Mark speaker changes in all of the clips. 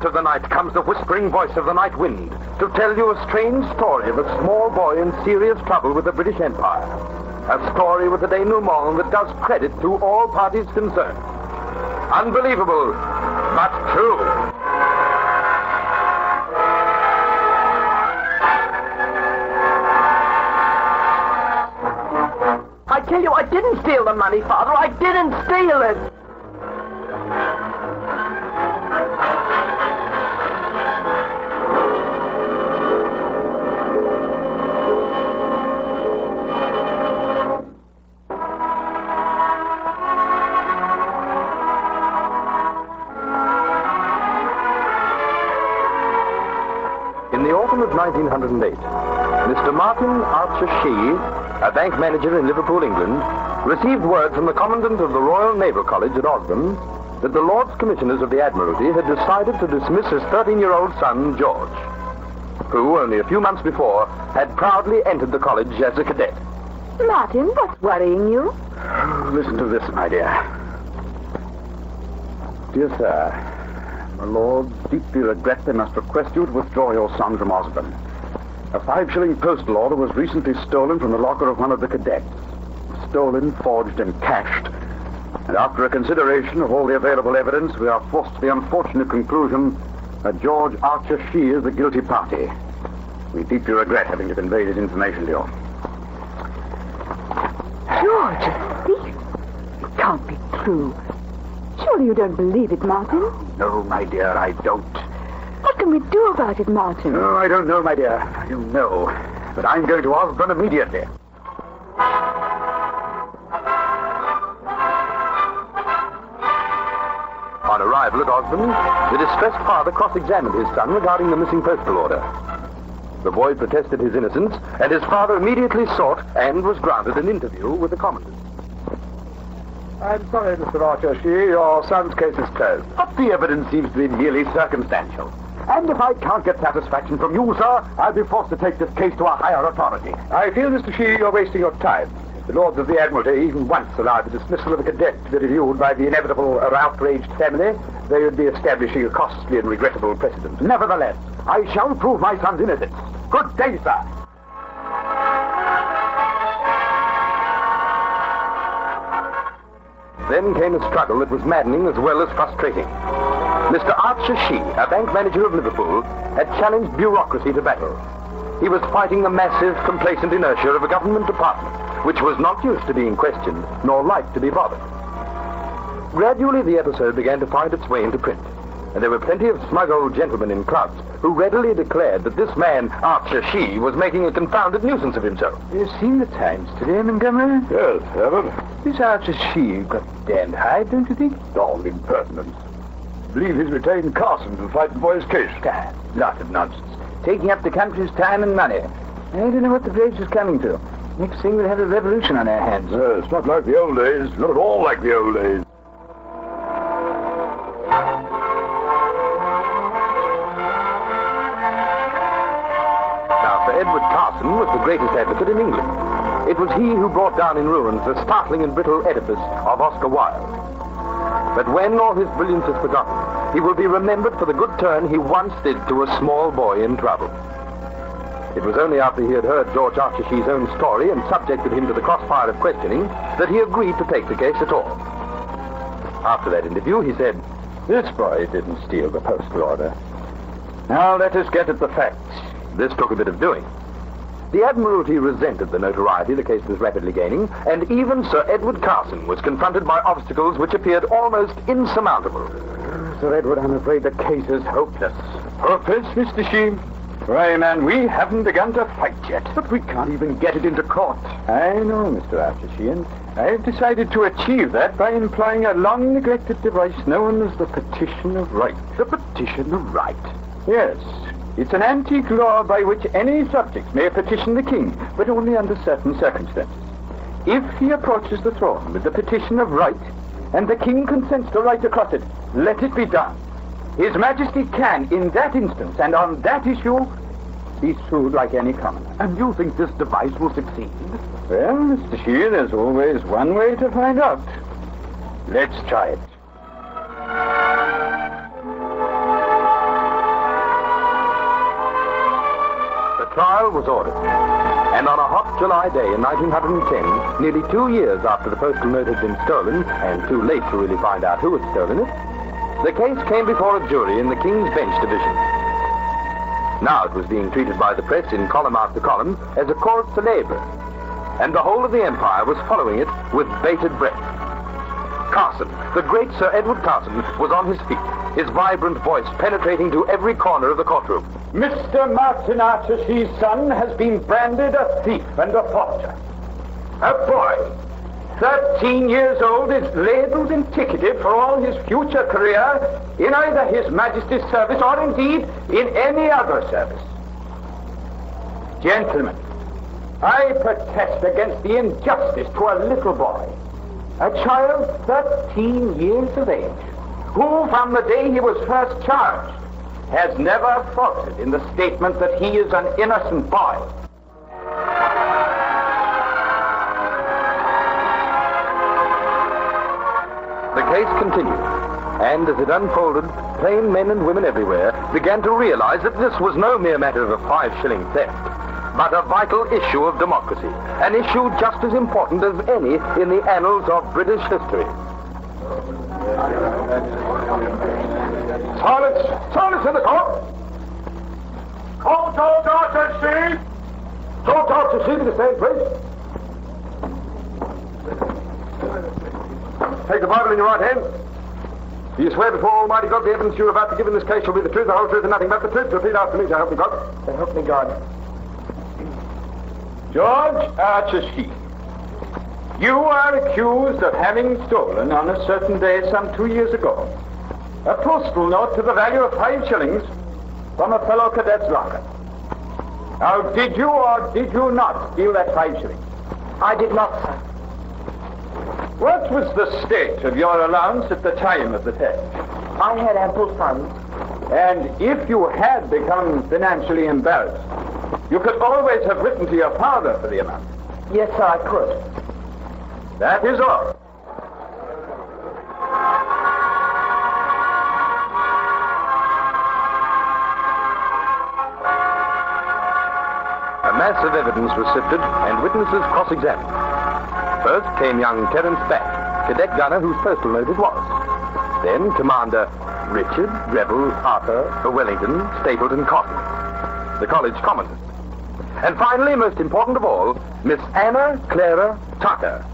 Speaker 1: of the night comes the whispering voice of the night wind to tell you a strange story of a small boy in serious trouble with the British Empire. A story with a denouement that does credit to all parties concerned. Unbelievable, but true.
Speaker 2: I tell you, I didn't steal the money, Father. I didn't steal it.
Speaker 1: In the autumn of 1908, Mr. Martin Archer Shee, a bank manager in Liverpool, England, received word from the Commandant of the Royal Naval College at Osborne that the Lords Commissioners of the Admiralty had decided to dismiss his 13-year-old son, George, who, only a few months before, had proudly entered the college as a cadet.
Speaker 3: Martin, what's worrying you?
Speaker 4: Listen to this, my dear. Dear sir, my lords deeply regret they must request you to withdraw your son from Osborne. A 5-shilling postal order was recently stolen from the locker of one of the cadets. Stolen, forged, and cashed. And after a consideration of all the available evidence, we are forced to the unfortunate conclusion that George Archer Shee is the guilty party. We deeply regret having to convey this information to you.
Speaker 3: George, a thief? It can't be true. Surely you don't believe it, Martin?
Speaker 4: No, my dear, I don't.
Speaker 3: What can we do about it, Martin?
Speaker 4: Oh, I don't know, my dear. I don't know. But I'm going to Osborne immediately.
Speaker 1: On arrival at Osborne, the distressed father cross-examined his son regarding the missing postal order. The boy protested his innocence, and his father immediately sought and was granted an interview with the Commandant.
Speaker 4: I'm sorry, Mr. Archer Shee, your son's case is closed. But the evidence seems to be merely circumstantial. And if I can't get satisfaction from you, sir, I'll be forced to take this case to a higher authority. I feel, Mr. Shee, you're wasting your time. If the Lords of the Admiralty even once allowed the dismissal of a cadet to be reviewed by the inevitable or outraged family, they would be establishing a costly and regrettable precedent. Nevertheless, I shall prove my son's innocence. Good day, sir.
Speaker 1: Then came a struggle that was maddening as well as frustrating. Mr. Archer Shee, a bank manager of Liverpool, had challenged bureaucracy to battle. He was fighting the massive, complacent inertia of a government department, which was not used to being questioned, nor liked to be bothered. Gradually, the episode began to find its way into print, and there were plenty of smug old gentlemen in clubs who readily declared that this man, Archer Shee, was making a confounded nuisance of himself.
Speaker 4: You've seen the Times today, Montgomery? Yes, haven't. This Archer Shee got damned high, don't you think? All impertinence. I believe he's retained Carson to fight the boy's case. Lot of nonsense. Taking up the country's time and money. I don't know what the place is coming to. Next thing we'll have a revolution on our hands. It's not like the old days. Not at all like the old days.
Speaker 1: Now, Sir Edward Carson was the greatest advocate in England. It was he who brought down in ruins the startling and brittle edifice of Oscar Wilde. But when all his brilliance is forgotten, he will be remembered for the good turn he once did to a small boy in trouble. It was only after he had heard George Archer Shee's own story and subjected him to the crossfire of questioning that he agreed to take the case at all. After that interview, he said,
Speaker 4: This boy didn't steal the postal order. Now let us get at the facts.
Speaker 1: This took a bit of doing. The Admiralty resented the notoriety the case was rapidly gaining, and even Sir Edward Carson was confronted by obstacles which appeared almost insurmountable.
Speaker 4: Sir Edward, I'm afraid the case is hopeless. Hopeless, Mr. Shee? Why, man, we haven't begun to fight yet. But we can't even get it into court. I know, Mr. Archer Shee, and I've decided to achieve that by employing a long-neglected device known as the Petition of Right. The Petition of Right? Yes. It's an antique law by which any subject may petition the king, but only under certain circumstances. If he approaches the throne with the Petition of Right, and the king consents to write across it, let it be done. His Majesty can, in that instance, and on that issue, be sued like any commoner. And you think this device will succeed? Well, Mr. Shee, there's always one way to find out. Let's try it.
Speaker 1: trial was ordered. And on a hot July day in 1910, nearly 2 years after the postal note had been stolen, and too late to really find out who had stolen it, the case came before a jury in the King's Bench Division. Now it was being treated by the press in column after column as a cause célèbre, and the whole of the empire was following it with bated breath. Carson, the great Sir Edward Carson, was on his feet, his vibrant voice penetrating to every corner of the courtroom.
Speaker 4: Mr. Martin Archer Shee's son has been branded a thief and a forger. A boy, 13 years old, is labelled and ticketed for all his future career in either His Majesty's service or indeed in any other service. Gentlemen, I protest against the injustice to a little boy, a child 13 years of age, who from the day he was first charged has never faltered in the statement that he is an innocent boy.
Speaker 1: The case continued, and as it unfolded, plain men and women everywhere began to realize that this was no mere matter of a 5-shilling theft, but a vital issue of democracy, an issue just as important as any in the annals of British history.
Speaker 4: Silence! Silence in the court! Call George Archer Shee! George Archer Shee to the same place. Take the Bible in your right hand. Do you swear before Almighty God the evidence you're about to give in this case shall be the truth, the whole truth, and nothing but the truth? Repeat after me, so help me God. So help me God. George Archer Shee, you are accused of having stolen on a certain day some 2 years ago a postal note to the value of 5 shillings from a fellow cadet's locker. Now, did you or did you not steal that 5 shillings?
Speaker 2: I did not, sir.
Speaker 4: What was the state of your allowance at the time of the theft?
Speaker 2: I had ample funds.
Speaker 4: And if you had become financially embarrassed, you could always have written to your father for the amount.
Speaker 2: Yes, sir, I could.
Speaker 4: That is all.
Speaker 1: A mass of evidence was sifted and witnesses cross-examined. First came young Terence Batt, cadet gunner whose postal note it was. Then Commander Richard, Rebel, Arthur, Wellington, Stapleton, Cotton, the college commandant. And finally, most important of all, Miss Anna Clara Tucker,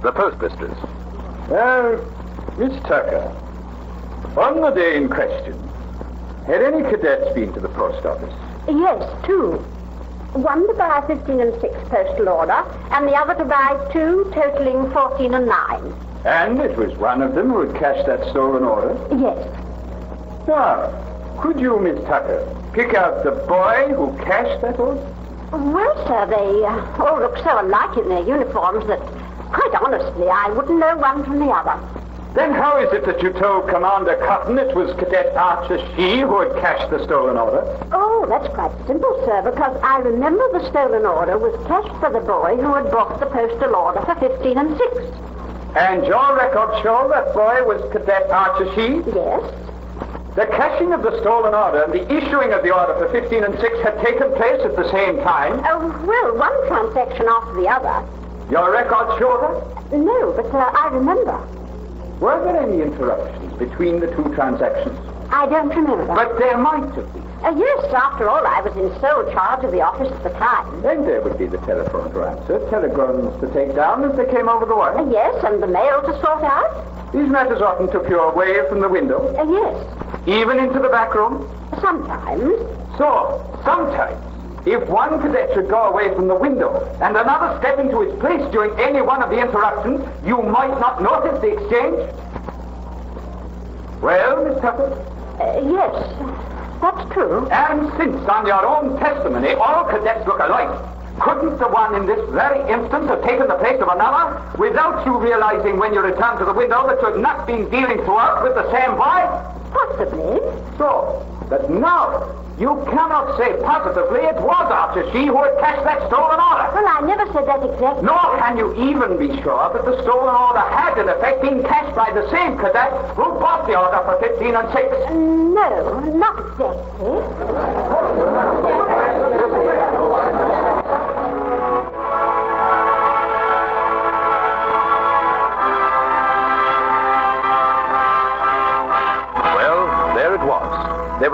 Speaker 1: the postmistress.
Speaker 4: Miss Tucker, on the day in question, had any cadets been to the post office?
Speaker 3: Yes, 2. One to buy 15 and 6 postal order, and the other to buy 2, totaling 14 and 9.
Speaker 4: And it was one of them who had cashed that stolen order?
Speaker 3: Yes.
Speaker 4: Now, could you, Miss Tucker, pick out the boy who cashed that order?
Speaker 3: Well, sir, they all look so alike in their uniforms that, quite honestly, I wouldn't know one from the other.
Speaker 4: Then how is it that you told Commander Cotton it was Cadet Archer Shee who had cashed the stolen order?
Speaker 3: Oh, that's quite simple, sir, because I remember the stolen order was cashed for the boy who had bought the postal order for 15 and 6.
Speaker 4: And your records show that boy was Cadet Archer Shee?
Speaker 3: Yes.
Speaker 4: The cashing of the stolen order and the issuing of the order for 15 and 6 had taken place at the same time?
Speaker 3: Oh, well, one transaction after the other.
Speaker 4: Your records show that?
Speaker 3: No, but I remember.
Speaker 4: Were there any interruptions between the 2 transactions?
Speaker 3: I don't remember.
Speaker 4: But there might have been.
Speaker 3: Yes, after all, I was in sole charge of the office at the time.
Speaker 4: Then there would be the telephone to answer, telegrams to take down as they came over the wire.
Speaker 3: Yes, and the mail to sort out.
Speaker 4: These matters often took you away from the window?
Speaker 3: Yes.
Speaker 4: Even into the back room?
Speaker 3: Sometimes.
Speaker 4: So, sometimes, if one cadet should go away from the window and another step into his place during any one of the interruptions, you might not notice the exchange? Well, Miss Tucker?
Speaker 3: Yes, that's true.
Speaker 4: And since, on your own testimony, all cadets look alike, couldn't the one in this very instance have taken the place of another without you realizing when you returned to the window that you had not been dealing throughout with the same boy?
Speaker 3: Possibly.
Speaker 4: So, but now, you cannot say positively it was Archer Shee who had cashed that stolen order.
Speaker 3: Well, I never said that exactly.
Speaker 4: Nor can you even be sure that the stolen order had, in effect, been cashed by the same cadet who bought the order for 15 and 6.
Speaker 3: No, not exactly.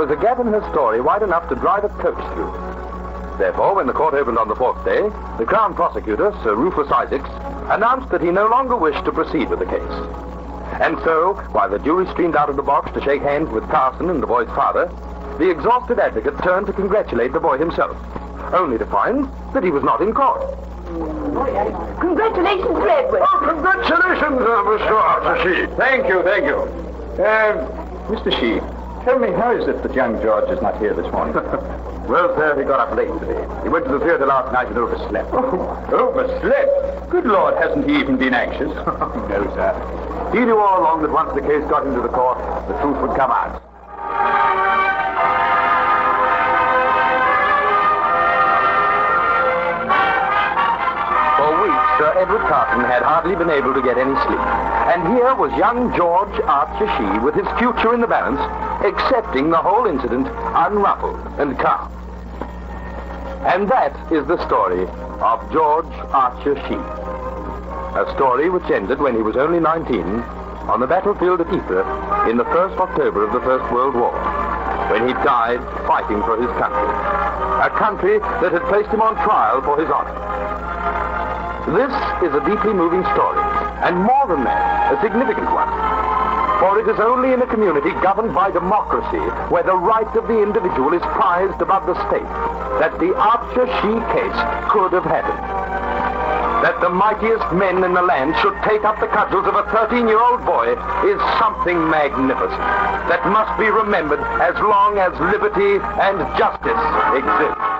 Speaker 1: was a gap in her story wide enough to drive a coach through. Therefore, when the court opened on the fourth day, the Crown Prosecutor, Sir Rufus Isaacs, announced that he no longer wished to proceed with the case. And so, while the jury streamed out of the box to shake hands with Carson and the boy's father, the exhausted advocate turned to congratulate the boy himself, only to find that he was not in court.
Speaker 2: Congratulations, Edward.
Speaker 4: Oh, congratulations, Mr. Arthur Shee. Thank you. Mr. Shee, tell me, how is it that young George is not here this morning?
Speaker 1: Well, sir, he got up late today. He went to the theater last night and overslept.
Speaker 4: Overslept? Good Lord, hasn't he even been anxious?
Speaker 1: No, sir. He knew all along that once the case got into the court, the truth would come out. For weeks, Sir Edward Carson had hardly been able to get any sleep. And here was young George Archer Shee with his future in the balance, accepting the whole incident unruffled and calm. And that is the story of George Archer Shee. A story which ended when he was only 19 on the battlefield of Ypres in the 1st October of the First World War, when he died fighting for his country. A country that had placed him on trial for his honor. This is a deeply moving story, and more than that, a significant one. For it is only in a community governed by democracy, where the right of the individual is prized above the state, that the Archer Shee case could have happened. That the mightiest men in the land should take up the cudgels of a 13-year-old boy is something magnificent that must be remembered as long as liberty and justice exist.